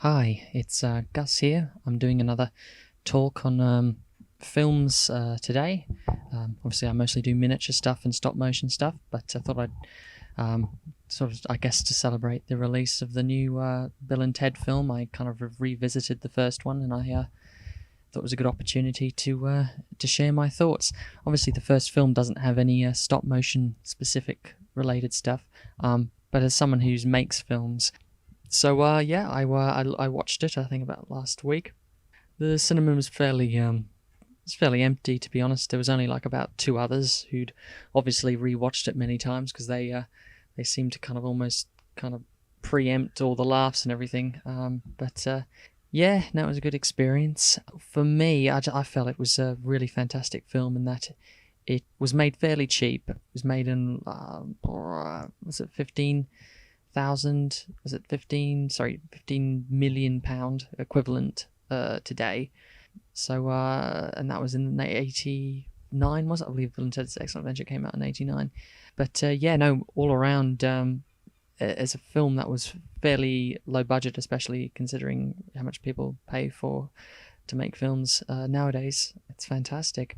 Hi, it's Gus here. I'm doing another talk on films today. Obviously, I mostly do miniature stuff and stop motion stuff, but I thought I'd I guess, to celebrate the release of the new Bill and Ted film, I kind of revisited the first one, and I thought it was a good opportunity to share my thoughts. Obviously, the first film doesn't have any stop motion specific related stuff, but as someone who makes films, I watched it. I think about last week. The cinema was fairly empty, to be honest. There was only like about two others who'd obviously rewatched it many times because they seemed to kind of almost kind of preempt all the laughs and everything. Yeah, no, it was a good experience for me. I felt it was a really fantastic film in that it was made fairly cheap. It was made in was it 15,000? Was it 15 million pound equivalent today. So and that was in 89, was it? I believe Bill and Ted's Excellent Adventure came out in 89. But yeah, no, all around, as a film that was fairly low budget, especially considering how much people pay to make films nowadays. It's fantastic.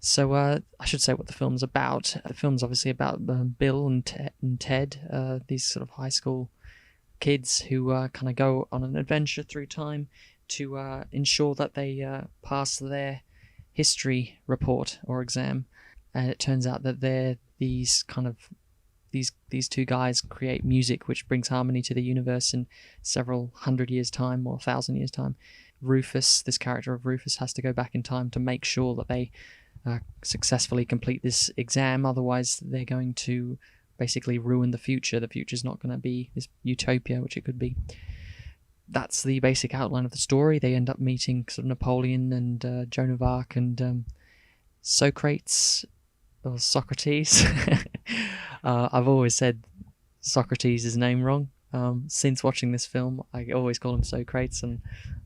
So I should say what the film's about. The film's obviously about Bill and Ted, these sort of high school kids who kind of go on an adventure through time to ensure that they pass their history report or exam. And it turns out that these two guys create music which brings harmony to the universe in several 100 years' time or 1,000 years' time. Rufus, this character of Rufus, has to go back in time to make sure that they successfully complete this exam. Otherwise, they're going to basically ruin the future. The future's not going to be this utopia, which it could be. That's the basic outline of the story. They end up meeting sort of Napoleon and Joan of Arc and Socrates, or Socrates. I've always said Socrates' name wrong. Since watching this film, I always call him Socrates, and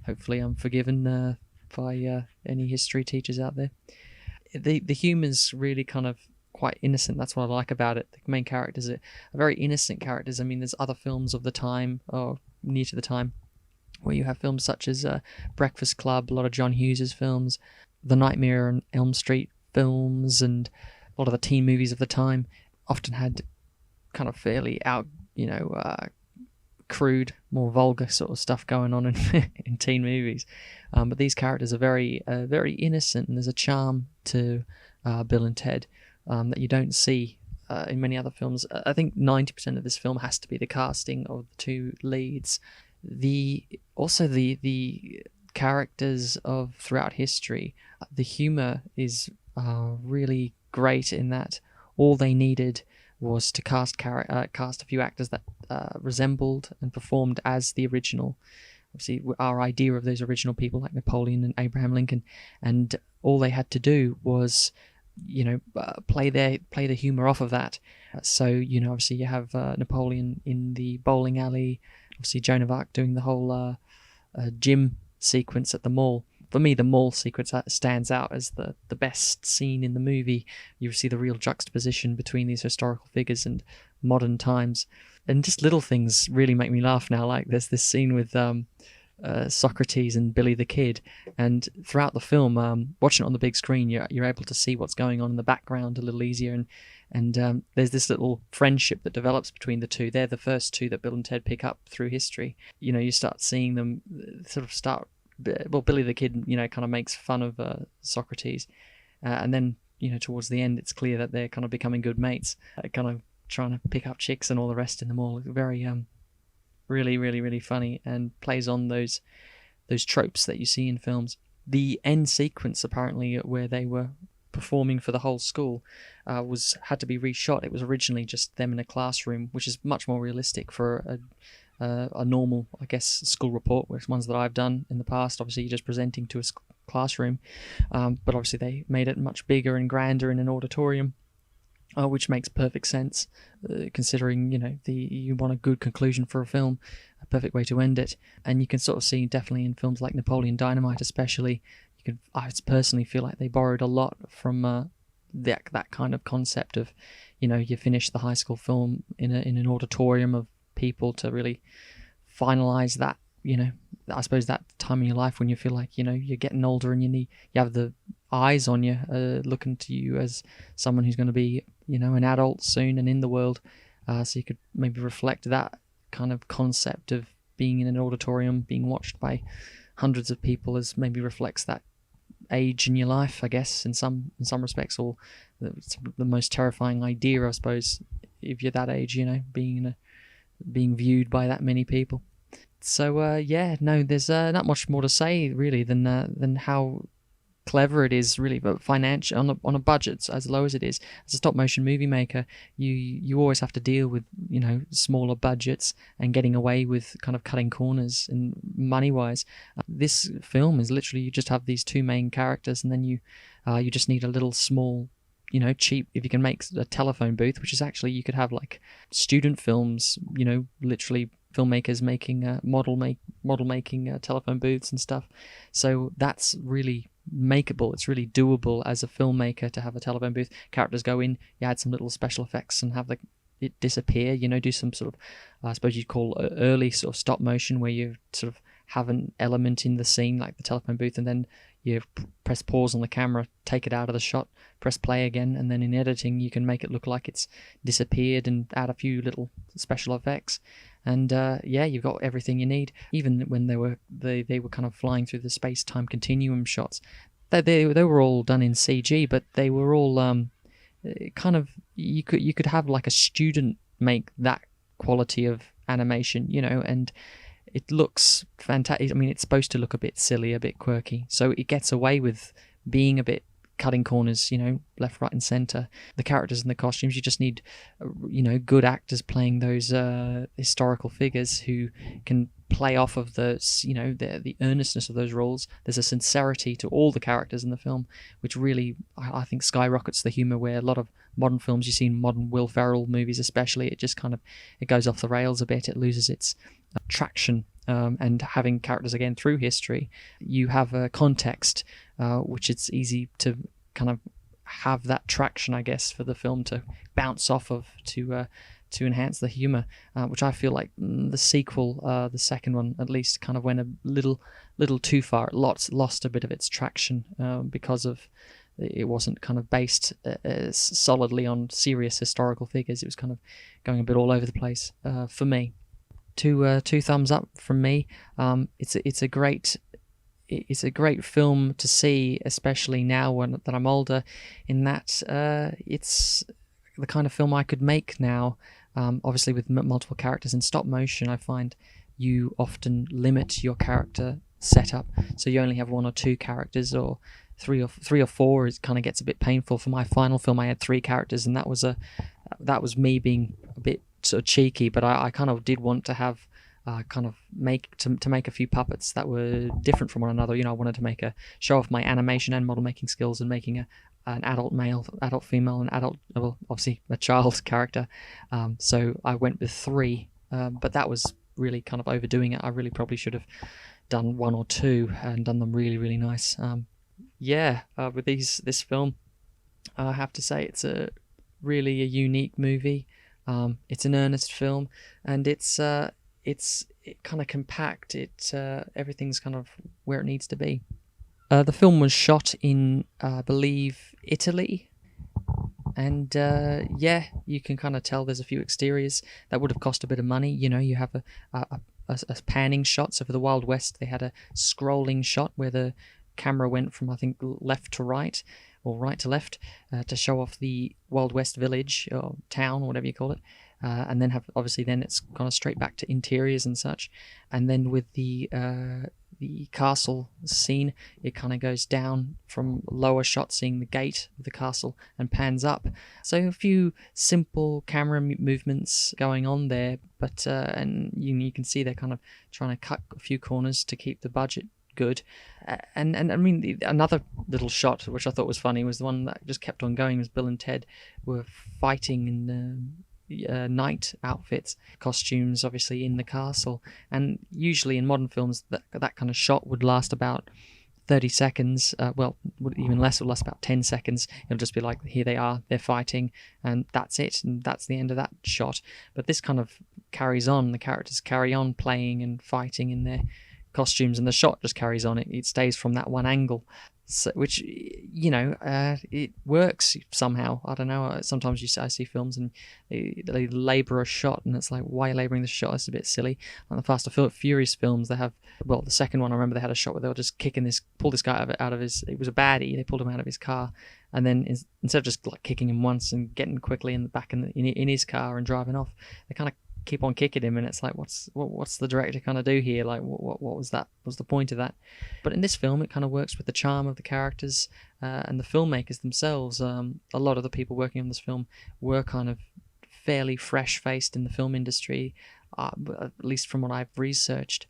hopefully I'm forgiven by any history teachers out there. The humour's really kind of quite innocent. That's what I like about it. The main characters are very innocent characters. I mean, there's other films of the time, or near to the time, where you have films such as Breakfast Club, a lot of John Hughes' films, the Nightmare on Elm Street films, and a lot of the teen movies of the time often had kind of fairly crude, more vulgar sort of stuff going on in teen movies. But these characters are very innocent, and there's a charm to Bill and Ted that you don't see in many other films. I think 90% of this film has to be the casting of the two leads. The characters of throughout history, the humor is really great in that all they needed was to cast a few actors that resembled and performed as the original. Obviously, our idea of those original people like Napoleon and Abraham Lincoln, and all they had to do was, play the humor off of that. So, obviously you have Napoleon in the bowling alley, obviously Joan of Arc doing the whole gym sequence at the mall. For me, the mall sequence stands out as the best scene in the movie. You see the real juxtaposition between these historical figures and modern times. And just little things really make me laugh now. Like there's this scene with Socrates and Billy the Kid. And throughout the film, watching it on the big screen, you're able to see what's going on in the background a little easier. And there's this little friendship that develops between the two. They're the first two that Bill and Ted pick up through history. You start seeing them Billy the Kid, kind of makes fun of Socrates. And then, towards the end, it's clear that they're kind of becoming good mates, kind of trying to pick up chicks and all the rest in the mall. Very, really, really, really funny, and plays on those tropes that you see in films. The end sequence, apparently, where they were performing for the whole school, had to be reshot. It was originally just them in a classroom, which is much more realistic for a normal, I guess, school report, which ones that I've done in the past. Obviously, you're just presenting to a classroom, but obviously they made it much bigger and grander in an auditorium, which makes perfect sense, considering you want a good conclusion for a film, a perfect way to end it. And you can sort of see definitely in films like Napoleon Dynamite, especially, I personally feel like they borrowed a lot from that kind of concept of, you finish the high school film in an auditorium of people to really finalize that I suppose that time in your life when you feel like, you're getting older and you have the eyes on you, looking to you as someone who's going to be, an adult soon and in the world. So you could maybe reflect that kind of concept of being in an auditorium, being watched by hundreds of people, as maybe reflects that age in your life, I guess, in some respects, or it's the most terrifying idea, I suppose, if you're that age, being viewed by that many people. So there's not much more to say really than how clever it is, really. But financial, on a budget as low as it is, as a stop motion movie maker, you always have to deal with smaller budgets and getting away with kind of cutting corners and money wise. This film is literally, you just have these two main characters, and then you just need a little small, cheap, if you can make a telephone booth, which is actually, you could have like student films, literally filmmakers making model making telephone booths and stuff. So that's really makeable. It's really doable as a filmmaker to have a telephone booth. Characters go in, you add some little special effects and have it disappear. Do some sort of, I suppose you'd call early sort of stop motion, where you sort of have an element in the scene like the telephone booth, and then you press pause on the camera, take it out of the shot, press play again, and then in editing you can make it look like it's disappeared and add a few little special effects. And you've got everything you need. Even when they were kind of flying through the space-time continuum shots, they were all done in CG, but they were all kind of, you could have like a student make that quality of animation, and it looks fantastic. I mean, it's supposed to look a bit silly, a bit quirky, so it gets away with being a bit cutting corners, left, right, and center. The characters and the costumes, you just need, good actors playing those historical figures who can play off of the earnestness of those roles. There's a sincerity to all the characters in the film, which really, I think, skyrockets the humor. Where a lot of modern films, you see modern Will Ferrell movies especially, it just kind of, it goes off the rails a bit. It loses its traction. And having characters again through history, you have a context, which it's easy to kind of have that traction, I guess, for the film to bounce off of, to enhance the humor, which I feel like the sequel, the second one at least, kind of went a little too far. It lost a bit of its traction because of it wasn't kind of based solidly on serious historical figures. It was kind of going a bit all over the place for me. Two thumbs up from me. It's a great film to see, especially now that I'm older, in that it's the kind of film I could make now. Obviously, with multiple characters in stop motion, I find you often limit your character setup, so you only have one or two characters, or three or four. It kind of gets a bit painful. For my final film, I had 3 characters, and that was me being a bit sort of cheeky, but I kind of did want to have make a few puppets that were different from one another. I wanted to show off my animation and model making skills, and making an adult male, adult female, and obviously a child character. So I went with 3, but that was really kind of overdoing it. I really probably should have done 1 or 2 and done them really, really nice. With this film, I have to say it's really a unique movie. It's an earnest film, and it's kind of compact. Everything's kind of where it needs to be. The film was shot in, I believe, Italy, and you can kind of tell there's a few exteriors that would have cost a bit of money. You have a panning shot. So for the Wild West, they had a scrolling shot where the camera went from, I think, left to right, or right to left, to show off the Wild West village or town, or whatever you call it, and then then it's kind of straight back to interiors and such. And then with the castle scene, it kind of goes down from lower shot, seeing the gate of the castle, and pans up. So a few simple camera movements going on there, but and you can see they're kind of trying to cut a few corners to keep the budget good. And I mean, another little shot which I thought was funny was the one that just kept on going, was Bill and Ted were fighting in night outfits, costumes, obviously, in the castle. And usually in modern films, that kind of shot would last about 30 seconds. Even less, it would last about 10 seconds. It'll just be like, here they are, they're fighting, and that's it, and that's the end of that shot. But this kind of carries on. The characters carry on playing and fighting in their costumes, and the shot just carries on. It stays from that one angle, so, which, it works somehow. I don't know. Sometimes I see films and they labour a shot, and it's like, why are you labouring the shot? It's a bit silly. On the Fast and Furious films, they have, well, the second one, I remember they had a shot where they were just pull this guy out of his, it was a baddie, they pulled him out of his car, and then instead of just like kicking him once and getting quickly in the back in his car and driving off, they kind of keep on kicking him, and it's like, what's the director kind of do here? Like, what was that? What's the point of that? But in this film, it kind of works with the charm of the characters and the filmmakers themselves. A lot of the people working on this film were kind of fairly fresh-faced in the film industry, at least from what I've researched.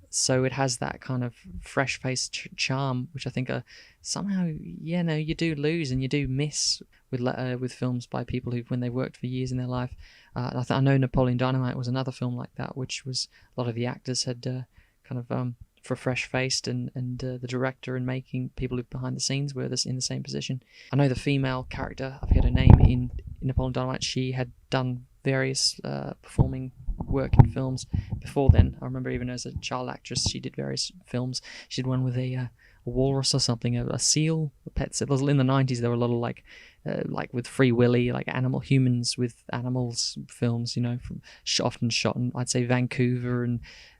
So it has that kind of fresh-faced charm, which I think somehow, you do lose and you do miss with films by people who, when they worked for years in their life. I know Napoleon Dynamite was another film like that, which was a lot of the actors had kind of for fresh-faced, and the director and making people who behind the scenes were in the same position. I know the female character, I forget her name, in Napoleon Dynamite, she had done various performing work in films before then. I remember even as a child actress, she did various films. She did one with a walrus or something, a seal, a pet seal. In the 90s, there were a lot of like with Free Willy, like humans with animals films, from often shot in, I'd say, Vancouver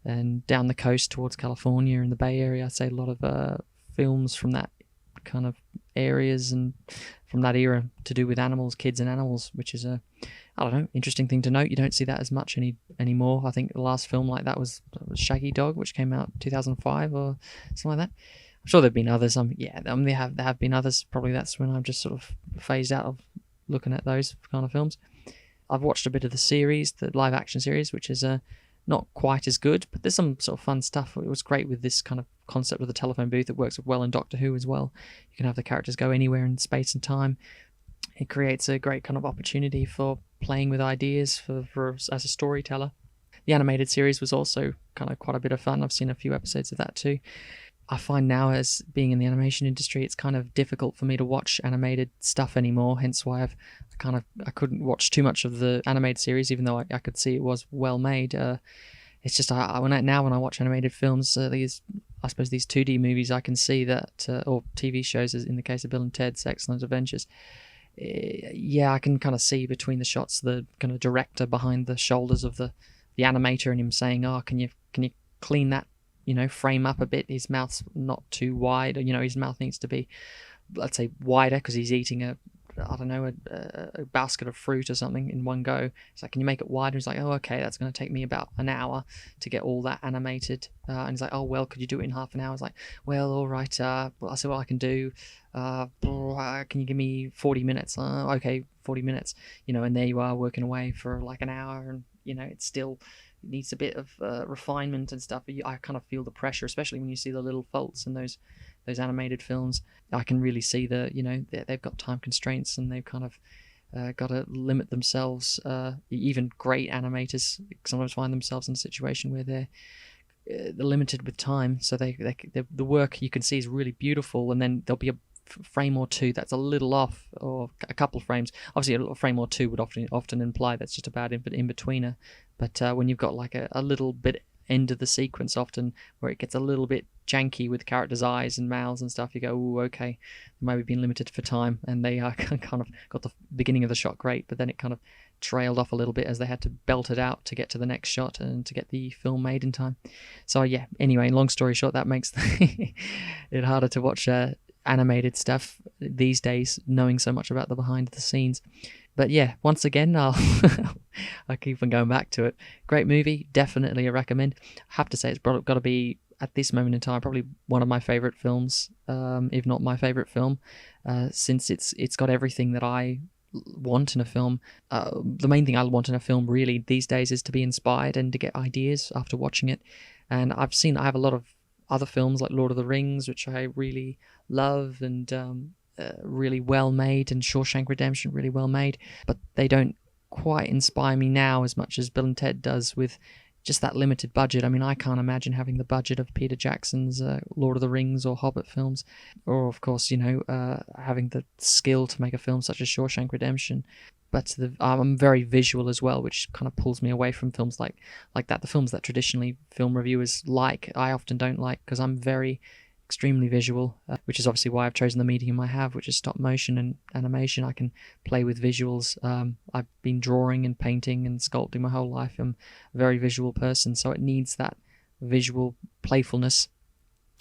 and down the coast towards California and the Bay Area. I'd say a lot of films from that kind of areas and from that era to do with animals, kids and animals, which is interesting thing to note. You don't see that as much anymore. I think the last film like that was Shaggy Dog, which came out 2005 or something like that. I'm sure there've been others. There have been others. Probably that's when I'm just sort of phased out of looking at those kind of films. I've watched a bit of the series, the live action series, which is not quite as good, but there's some sort of fun stuff. It was great with this kind of concept of the telephone booth. It works well in Doctor Who as well. You can have the characters go anywhere in space and time. It creates a great kind of opportunity for playing with ideas for as a storyteller. The animated series was also kind of quite a bit of fun. I've seen a few episodes of that too. I find now, as being in the animation industry, it's kind of difficult for me to watch animated stuff anymore, hence why I couldn't watch too much of the animated series, even though I could see it was well made. It's just when I watch animated films, these 2D movies, I can see that, or TV shows, as in the case of Bill and Ted's Excellent Adventures, I can kind of see between the shots the kind of director behind the shoulders of the animator, and him saying, "Oh, can you clean that, frame up a bit? His mouth's not too wide, his mouth needs to be, let's say, wider because he's eating a basket of fruit or something in one go. It's like, can you make it wider?" He's like, "Oh, okay, that's going to take me about an hour to get all that animated." And he's like, "Oh, well, could you do it in half an hour?" I was like, "Well, all right. Well, I said, what I can do. Can you give me 40 minutes? Okay, 40 minutes. And there you are working away for like an hour, and it still needs a bit of refinement and stuff. I kind of feel the pressure, especially when you see the little faults in those animated films. I can really see they've got time constraints, and they've kind of got to limit themselves. Even great animators sometimes find themselves in a situation where they're limited with time, so the work you can see is really beautiful, and then there'll be a frame or two that's a little off, or a couple of frames. Obviously, a frame or two would often imply that's just a bad in-betweener. But when you've got like a little bit end of the sequence, often where it gets a little bit janky with characters' eyes and mouths and stuff, you go, "Ooh, okay, they might have been limited for time," and they kind of got the beginning of the shot great, but then it kind of trailed off a little bit as they had to belt it out to get to the next shot and to get the film made in time. So anyway, long story short, that makes it harder to watch animated stuff these days, knowing so much about the behind the scenes. But once again, I'll keep on going back to it. Great movie, definitely a recommend. I have to say, it's got to be, at this moment in time, probably one of my favorite films, if not my favorite film, since it's got everything that I want in a film. The main thing I want in a film really these days is to be inspired and to get ideas after watching it. And I have a lot of other films like Lord of the Rings, which I really love, and really well made, and Shawshank Redemption, really well made, but they don't quite inspire me now as much as Bill and Ted does, with just that limited budget. I mean, I can't imagine having the budget of Peter Jackson's Lord of the Rings or Hobbit films, or of course, having the skill to make a film such as Shawshank Redemption. But I'm very visual as well, which kind of pulls me away from films like that. The films that traditionally film reviewers like, I often don't like, because I'm very extremely visual, which is obviously why I've chosen the medium I have, which is stop motion and animation. I can play with visuals. I've been drawing and painting and sculpting my whole life. I'm a very visual person, so it needs that visual playfulness,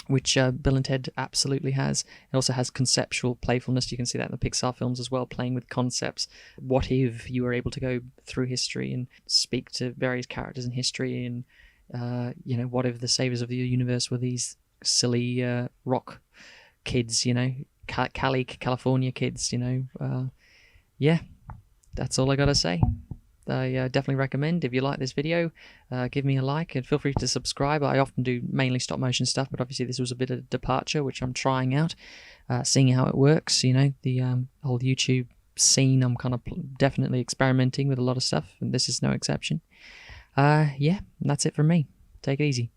which Bill and Ted absolutely has. It also has conceptual playfulness. You can see that in the Pixar films as well, playing with concepts. What if you were able to go through history and speak to various characters in history, and what if the saviors of the universe were these silly rock kids, California kids, yeah, that's all I gotta say. I definitely recommend, if you like this video, give me a like and feel free to subscribe. I often do mainly stop motion stuff, but obviously this was a bit of a departure, which I'm trying out, seeing how it works. The whole YouTube scene, I'm kind of definitely experimenting with a lot of stuff, and this is no exception. Yeah, that's it from me. Take it easy.